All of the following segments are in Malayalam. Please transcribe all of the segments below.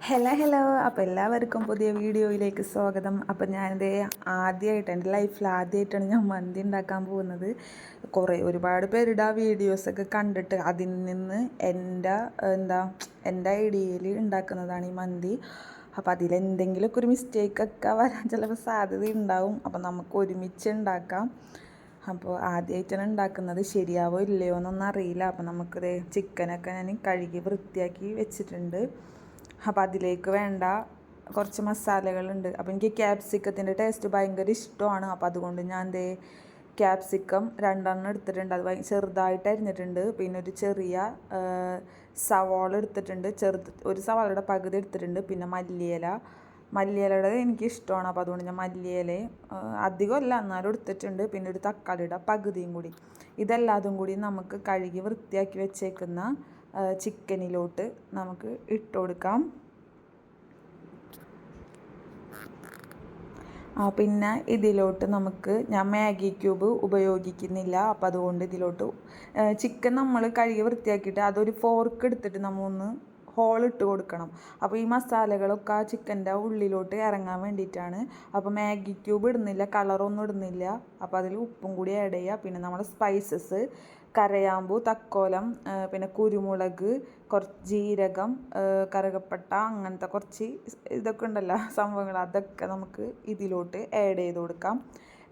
ഹലോ ഹലോ അപ്പോൾ എല്ലാവർക്കും പുതിയ വീഡിയോയിലേക്ക് സ്വാഗതം. അപ്പോൾ ഞാനിത് ആദ്യമായിട്ട് എൻ്റെ ലൈഫിൽ ആദ്യമായിട്ടാണ് ഞാൻ മന്തി ഉണ്ടാക്കാൻ പോകുന്നത്. ഒരുപാട് പേരുടെ ആ വീഡിയോസൊക്കെ കണ്ടിട്ട് അതിൽ നിന്ന് എൻ്റെ ഐഡിയയിൽ ഉണ്ടാക്കുന്നതാണ് ഈ മന്തി. അപ്പോൾ അതിലെന്തെങ്കിലുമൊക്കെ ഒരു മിസ്റ്റേക്കൊക്കെ വരാൻ ചിലപ്പോൾ സാധ്യത ഉണ്ടാവും. അപ്പോൾ നമുക്ക് ഒരുമിച്ച് ഉണ്ടാക്കാം. അപ്പോൾ ആദ്യമായിട്ടാണ് ഉണ്ടാക്കുന്നത്, ശരിയാവോ ഇല്ലയോ എന്നൊന്നും അറിയില്ല. അപ്പോൾ നമുക്കിത് ചിക്കനൊക്കെ ഞാൻ കഴുകി വൃത്തിയാക്കി വെച്ചിട്ടുണ്ട്. അപ്പോൾ അതിലേക്ക് വേണ്ട കുറച്ച് മസാലകളുണ്ട്. അപ്പോൾ എനിക്ക് ക്യാപ്സിക്കത്തിൻ്റെ ടേസ്റ്റ് ഭയങ്കര ഇഷ്ടമാണ്. അപ്പോൾ അതുകൊണ്ട് ഞാൻ ക്യാപ്സിക്കം 2 എടുത്തിട്ടുണ്ട്. അത് ചെറുതായിട്ട് അരിഞ്ഞിട്ടുണ്ട്. പിന്നെ ഒരു ചെറിയ സവാള എടുത്തിട്ടുണ്ട്, ഒരു സവാളയുടെ പകുതി എടുത്തിട്ടുണ്ട്. പിന്നെ മല്ലിയിലയുടെ എനിക്ക് ഇഷ്ടമാണ്. അപ്പോൾ അതുകൊണ്ട് ഞാൻ മല്ലിയില അധികമല്ല എന്നാലും എടുത്തിട്ടുണ്ട്. പിന്നെ ഒരു തക്കാളിയുടെ പകുതിയും കൂടി. ഇതെല്ലാതും കൂടി നമുക്ക് കഴുകി വൃത്തിയാക്കി വെച്ചേക്കുന്ന ചിക്കനിലോട്ട് നമുക്ക് ഇട്ട് കൊടുക്കാം. പിന്നെ ഇതിലോട്ട് ഞാൻ മാഗി ക്യൂബ് ഉപയോഗിക്കുന്നില്ല. അപ്പോൾ അതുകൊണ്ട് ഇതിലോട്ട് ചിക്കൻ നമ്മൾ കഴുകി വൃത്തിയാക്കിയിട്ട് അതൊരു ഫോർക്ക് എടുത്തിട്ട് നമ്മൾ ഒന്ന് ഹോളിട്ട് കൊടുക്കണം. അപ്പോൾ ഈ മസാലകളൊക്കെ ആ ചിക്കൻ്റെ ഉള്ളിലോട്ട് ഇറങ്ങാൻ വേണ്ടിയിട്ടാണ്. അപ്പോൾ മാഗി ക്യൂബ് ഇടുന്നില്ല, കളറൊന്നും ഇടുന്നില്ല. അപ്പോൾ അതിൽ ഉപ്പും കൂടി ആഡ് ചെയ്യുക. പിന്നെ നമ്മുടെ സ്പൈസസ് കരയാമ്പൂ, തക്കോലം, പിന്നെ കുരുമുളക്, കുറച്ച് ജീരകം, കറുകപ്പട്ട, അങ്ങനത്തെ കുറച്ച് ഇതൊക്കെ ഉണ്ടല്ലോ സംഭവങ്ങൾ, അതൊക്കെ നമുക്ക് ഇതിലോട്ട് ആഡ് ചെയ്ത് കൊടുക്കാം.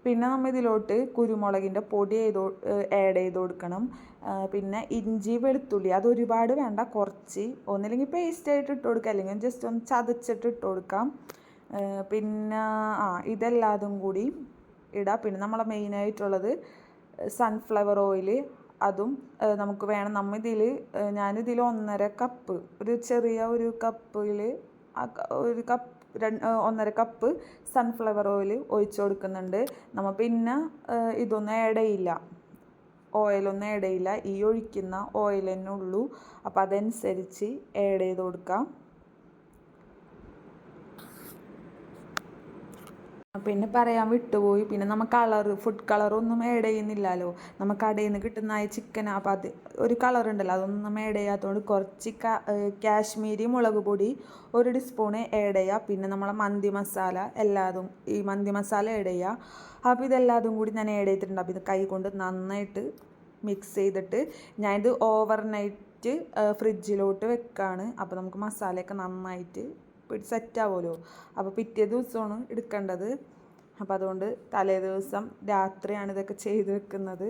പിന്നെ നമ്മൾ ഇതിലോട്ട് കുരുമുളകിൻ്റെ പൊടി ആഡ് ചെയ്ത് കൊടുക്കണം. പിന്നെ ഇഞ്ചി വെളുത്തുള്ളി അതൊരുപാട് വേണ്ട, കുറച്ച്, ഒന്നില്ലെങ്കിൽ പേസ്റ്റായിട്ട് ഇട്ട് കൊടുക്കുക, അല്ലെങ്കിൽ ജസ്റ്റ് ഒന്ന് ചതച്ചിട്ട് ഇട്ട് കൊടുക്കാം. പിന്നെ ഇതെല്ലാതും കൂടി ഇടാം. പിന്നെ നമ്മളെ മെയിനായിട്ടുള്ളത് സൺഫ്ലവർ ഓയിൽ, അതും നമുക്ക് വേണം. ഞാനിതിൽ 1.5 കപ്പ്, ഒരു ചെറിയ ഒരു കപ്പിൽ ഒരു കപ്പ് 1.5 കപ്പ് സൺഫ്ലവർ ഓയിൽ ഒഴിച്ചു കൊടുക്കുന്നുണ്ട്. പിന്നെ ഇതൊന്നും ആഡ് ചെയ്യില്ല, ഓയിലൊന്നും ആഡ് ചെയ്യില്ല. ഈ ഒഴിക്കുന്ന ഓയിൽ തന്നെ ഉള്ളൂ. അപ്പോൾ അതനുസരിച്ച് ആഡ് ചെയ്ത് കൊടുക്കാം. പിന്നെ പറയാൻ വിട്ടുപോയി, പിന്നെ നമ്മൾ ഫുഡ് കളറൊന്നും ആഡ് ചെയ്യുന്നില്ലല്ലോ. നമുക്ക് കടയിൽ നിന്ന് കിട്ടുന്ന ചിക്കൻ, അപ്പോൾ അത് ഒരു കളറുണ്ടല്ലോ, അതൊന്നും ആഡ് ചെയ്യാത്തതുകൊണ്ട് കുറച്ച് കാശ്മീരി മുളക് പൊടി 1 ടീസ്പൂണ് ആഡ് ചെയ്യുക. പിന്നെ നമ്മളെ മന്തി മസാല ഈ മന്തി മസാല ആഡ് ചെയ്യുക. അപ്പോൾ ഇതെല്ലാതും കൂടി ഞാൻ ആഡ് ചെയ്തിട്ടുണ്ട്. അപ്പോൾ ഇത് കൈ കൊണ്ട് നന്നായിട്ട് മിക്സ് ചെയ്തിട്ട് ഞാനിത് ഓവർനൈറ്റ് ഫ്രിഡ്ജിലോട്ട് വെക്കുകയാണ്. അപ്പോൾ നമുക്ക് മസാലയൊക്കെ നന്നായിട്ട് സെറ്റ് ആവുമല്ലോ. അപ്പോൾ പിറ്റേ ദിവസമാണ് എടുക്കേണ്ടത്. അപ്പോൾ അതുകൊണ്ട് തലേ ദിവസം രാത്രിയാണ് ഇതൊക്കെ ചെയ്ത് വെക്കുന്നത്.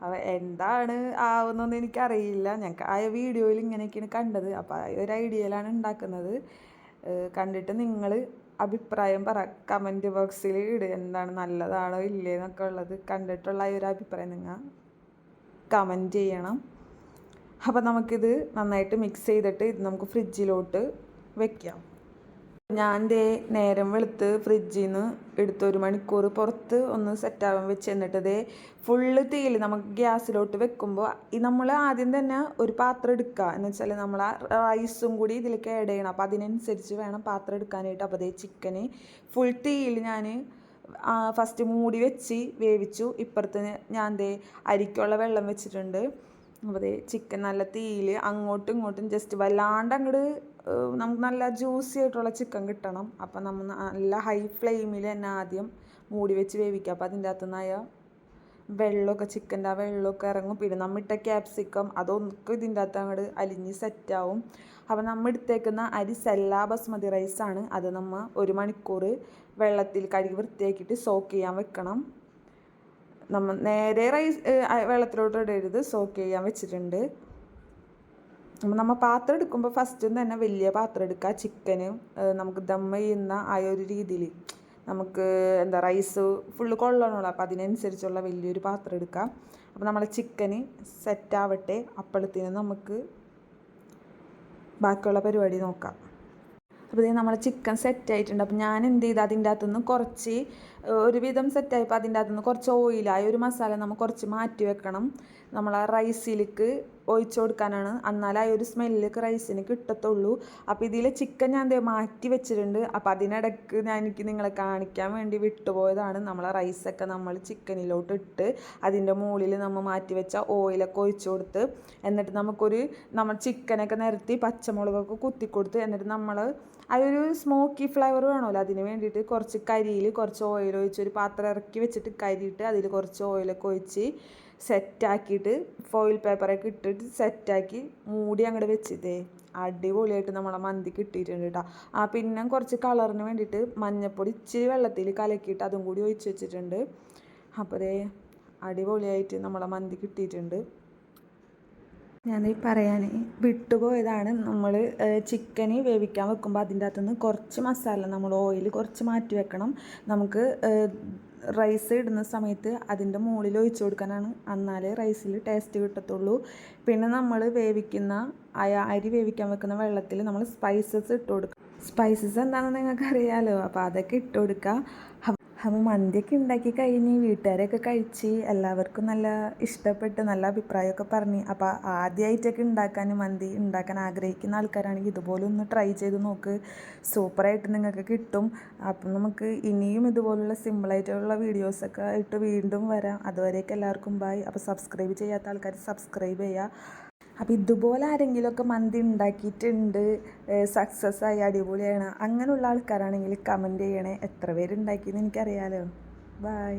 അപ്പോൾ എന്താണ് ആവുന്നതെന്ന് എനിക്കറിയില്ല. ഞങ്ങൾക്ക് ആ വീഡിയോയിൽ ഇങ്ങനെയൊക്കെയാണ് കണ്ടത്. അപ്പോൾ ആ ഒരു ഐഡിയയിലാണ് ഉണ്ടാക്കുന്നത്. കണ്ടിട്ട് നിങ്ങൾ അഭിപ്രായം കമൻറ്റ് ബോക്സിൽ ഇടുക, എന്താണ് നല്ലതാണോ ഇല്ലേ എന്നൊക്കെ ഉള്ളത്. കണ്ടിട്ടുള്ള ഈ ഒരു അഭിപ്രായം നിങ്ങൾ കമൻറ്റ് ചെയ്യണം. അപ്പോൾ നമുക്കിത് നന്നായിട്ട് മിക്സ് ചെയ്തിട്ട് ഇത് നമുക്ക് ഫ്രിഡ്ജിലോട്ട് വെക്കാം. ഞാൻ നേരം വെളുത്ത് ഫ്രിഡ്ജിൽ നിന്ന് എടുത്ത് 1 മണിക്കൂർ പുറത്ത് ഒന്ന് സെറ്റാവാൻ വെച്ച്, എന്നിട്ട് ഫുള്ള് തീയിൽ നമുക്ക് ഗ്യാസിലോട്ട് വെക്കുമ്പോൾ നമ്മൾ ആദ്യം തന്നെ ഒരു പാത്രം എടുക്കുക. എന്ന് വെച്ചാൽ നമ്മൾ ആ റൈസും കൂടി ഇതിലേക്ക് ആഡ് ചെയ്യണം. അപ്പോൾ അതിനനുസരിച്ച് വേണം പാത്രം എടുക്കാനായിട്ട്. അപ്പോൾ ചിക്കന് ഫുൾ തീയിൽ ഞാൻ ഫസ്റ്റ് മൂടി വെച്ച് വേവിച്ചു. ഇപ്പുറത്ത് ഞാൻ അരിക്കുള്ള വെള്ളം വെച്ചിട്ടുണ്ട്. അപ്പോൾ ചിക്കൻ നല്ല തീയിൽ അങ്ങോട്ടും ഇങ്ങോട്ടും ജസ്റ്റ് വല്ലാണ്ട് നമുക്ക് നല്ല ജ്യൂസി ആയിട്ടുള്ള ചിക്കൻ കിട്ടണം. അപ്പം നമ്മൾ നല്ല ഹൈ ഫ്ലെയിമിൽ തന്നെ ആദ്യം മൂടി വെച്ച് വേവിക്കുക. അപ്പോൾ അതിൻ്റെ അകത്തുനിന്നായ വെള്ളമൊക്കെ, ചിക്കൻ്റെ ആ വെള്ളമൊക്കെ ഇറങ്ങും. പിന്നെ നമ്മിട്ട ക്യാപ്സിക്കം അതൊക്കെ ഇതിൻ്റെ അകത്ത് അലിഞ്ഞ് സെറ്റാവും. അപ്പോൾ നമ്മൾ എടുത്തേക്കുന്ന അരി സെല്ല ബസ്മതി റൈസാണ്. അത് നമ്മൾ 1 മണിക്കൂർ വെള്ളത്തിൽ കഴുകി വൃത്തിയാക്കിയിട്ട് സോക്ക് ചെയ്യാൻ വെക്കണം. നമ്മൾ നേരെ വെള്ളത്തിലോട്ട് ഇടരുത്, സോക്ക് ചെയ്യാൻ വെച്ചിട്ടുണ്ട്. നമ്മൾ പാത്രം എടുക്കുമ്പോൾ ഫസ്റ്റും തന്നെ വലിയ പാത്രം എടുക്കുക. ചിക്കന് നമുക്ക് ദം ചെയ്യുന്ന ആ ഒരു രീതിയിൽ നമുക്ക് റൈസ് ഫുള്ള് കൊള്ളണമല്ലോ. അപ്പോൾ അതിനനുസരിച്ചുള്ള വലിയൊരു പാത്രം എടുക്കുക. അപ്പോൾ നമ്മളെ ചിക്കന് സെറ്റാവട്ടെ, അപ്പോഴത്തേനും നമുക്ക് ബാക്കിയുള്ള പരിപാടി നോക്കാം. അപ്പോൾ നമ്മളെ ചിക്കൻ സെറ്റായിട്ടുണ്ട്. അപ്പോൾ ഞാൻ എന്ത് ചെയ്ത് അതിൻ്റെ അകത്തുനിന്ന് കുറച്ച് ഒരുവിധം സെറ്റായപ്പോൾ അതിൻ്റെ അകത്തുനിന്ന് കുറച്ച് ഓയിൽ, ആ ഒരു മസാല നമ്മൾ കുറച്ച് മാറ്റി വെക്കണം. നമ്മൾ ആ റൈസിലേക്ക് ഒഴിച്ചു കൊടുക്കാനാണ്. എന്നാലേ ആ ഒരു സ്മെല്ലൊക്കെ റൈസിന് കിട്ടത്തുള്ളൂ. അപ്പോൾ ഇതിൽ ചിക്കൻ ഞാൻ മാറ്റി വെച്ചിട്ടുണ്ട്. അപ്പോൾ അതിനിടയ്ക്ക് എനിക്ക് നിങ്ങളെ കാണിക്കാൻ വേണ്ടി വിട്ടുപോയതാണ്. നമ്മളെ റൈസൊക്കെ നമ്മൾ ചിക്കനിലോട്ട് ഇട്ട് അതിൻ്റെ മുകളിൽ നമ്മൾ മാറ്റി വെച്ച ഓയിലൊക്കെ ഒഴിച്ചു കൊടുത്ത്, എന്നിട്ട് നമ്മൾ ചിക്കനൊക്കെ നിരത്തി പച്ചമുളകൊക്കെ കുത്തിക്കൊടുത്ത്, എന്നിട്ട് നമ്മൾ അതൊരു സ്മോക്കി ഫ്ലേവർ വേണമല്ലോ, അതിന് വേണ്ടിയിട്ട് കുറച്ച് കരിയിൽ കുറച്ച് ഓയിൽ ഒഴിച്ച് ഒരു പാത്രം ഇറക്കി വെച്ചിട്ട് കരിയിട്ട് അതിൽ കുറച്ച് ഓയിലൊക്കെ ഒഴിച്ച് സെറ്റാക്കിയിട്ട് ഫോയിൽ പേപ്പറൊക്കെ ഇട്ടിട്ട് സെറ്റാക്കി മൂടി അങ്ങോട്ട് വെച്ചിട്ടേ അടിപൊളിയായിട്ട് നമ്മളെ മന്തി കിട്ടിയിട്ടുണ്ട് കേട്ടോ. പിന്നെ കുറച്ച് കളറിന് വേണ്ടിയിട്ട് മഞ്ഞൾപ്പൊടി ഇച്ചിരി വെള്ളത്തിൽ കലക്കിയിട്ട് അതും കൂടി ഒഴിച്ച് വെച്ചിട്ടുണ്ട്. അപ്പോൾ അടിപൊളിയായിട്ട് നമ്മളെ മന്തി കിട്ടിയിട്ടുണ്ട്. ഞാനീ പറയാൻ വിട്ടുപോയതാണ്, നമ്മൾ ചിക്കന് വേവിക്കാൻ വെക്കുമ്പോൾ അതിൻ്റെ അകത്തുനിന്ന് കുറച്ച് മസാല നമ്മൾ ഓയിൽ കുറച്ച് മാറ്റി വെക്കണം. നമുക്ക് റൈസ് ഇടുന്ന സമയത്ത് അതിൻ്റെ മുകളിൽ ഒഴിച്ചു കൊടുക്കാനാണ്, എന്നാലേ റൈസിൽ ടേസ്റ്റ് കിട്ടത്തുള്ളൂ. പിന്നെ നമ്മൾ അരി വേവിക്കാൻ വെക്കുന്ന വെള്ളത്തിൽ നമ്മൾ സ്പൈസസ് ഇട്ട് കൊടുക്കുക. സ്പൈസസ് എന്താണെന്ന് നിങ്ങൾക്ക് അറിയാമല്ലോ, അപ്പോൾ അതൊക്കെ ഇട്ട് കൊടുക്കുക. അപ്പോൾ മന്തിയൊക്കെ ഉണ്ടാക്കി കഴിഞ്ഞ് വീട്ടുകാരൊക്കെ കഴിച്ച് എല്ലാവർക്കും നല്ല ഇഷ്ടപ്പെട്ട് നല്ല അഭിപ്രായമൊക്കെ പറഞ്ഞ്. അപ്പോൾ ആദ്യമായിട്ടൊക്കെ മന്തി ഉണ്ടാക്കാൻ ആഗ്രഹിക്കുന്ന ആൾക്കാരാണെങ്കിൽ ഇതുപോലെ ഒന്ന് ട്രൈ ചെയ്ത് നോക്ക്, സൂപ്പറായിട്ട് നിങ്ങൾക്ക് കിട്ടും. അപ്പം നമുക്ക് ഇനിയും ഇതുപോലുള്ള സിമ്പിളായിട്ടുള്ള വീഡിയോസൊക്കെ ആയിട്ട് വീണ്ടും വരാം. അതുവരേക്കും എല്ലാവർക്കും ബൈ. അപ്പോൾ സബ്സ്ക്രൈബ് ചെയ്യാത്ത ആൾക്കാർ സബ്സ്ക്രൈബ് ചെയ്യുക. അപ്പോൾ ഇതുപോലെ ആരെങ്കിലുമൊക്കെ മന്തി ഉണ്ടാക്കിയിട്ടുണ്ട്, സക്സസ് ആയി അടിപൊളിയാണ്, അങ്ങനെയുള്ള ആൾക്കാരാണെങ്കിൽ കമൻറ്റ് ചെയ്യണേ. എത്ര പേരുണ്ടാക്കിയെന്ന് എനിക്കറിയാമല്ലോ. ബൈ.